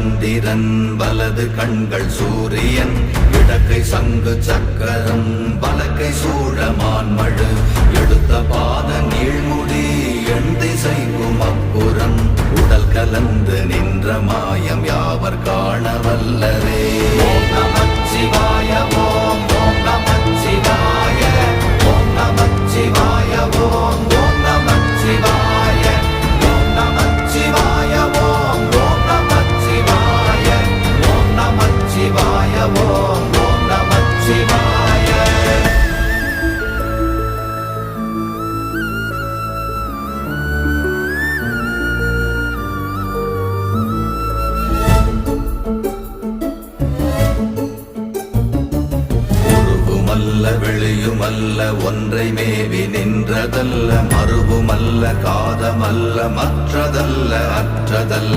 சந்திரன் வலது கண்கள் சூரியன் இடக்கை சங்கு சக்கரம் வலக்கை சூழமான்மழு எடுத்த பாத நீழ்முடி எண் திசைக்கும் அப்புறம் உடல் கலந்து நின்ற மாயம் யாவர் காண வல்லரே. ஓம் நமச்சிவாய ஓம் ஓம் நமச்சிவாய ஓம் நமச்சிவாய ஓம் ஓம் நமச்சிவாய ஓம் நமச்சிவாய ஓம் ஓம் நமச்சிவாய ஓம் நமச்சிவாய ஓம் ஓம் நமச்சிவாய. வெளியுமல்ல ஒன்றை மேவி நின்றதல்ல மறுவுமல்ல காதமல்ல மற்றதல்ல அற்றதல்ல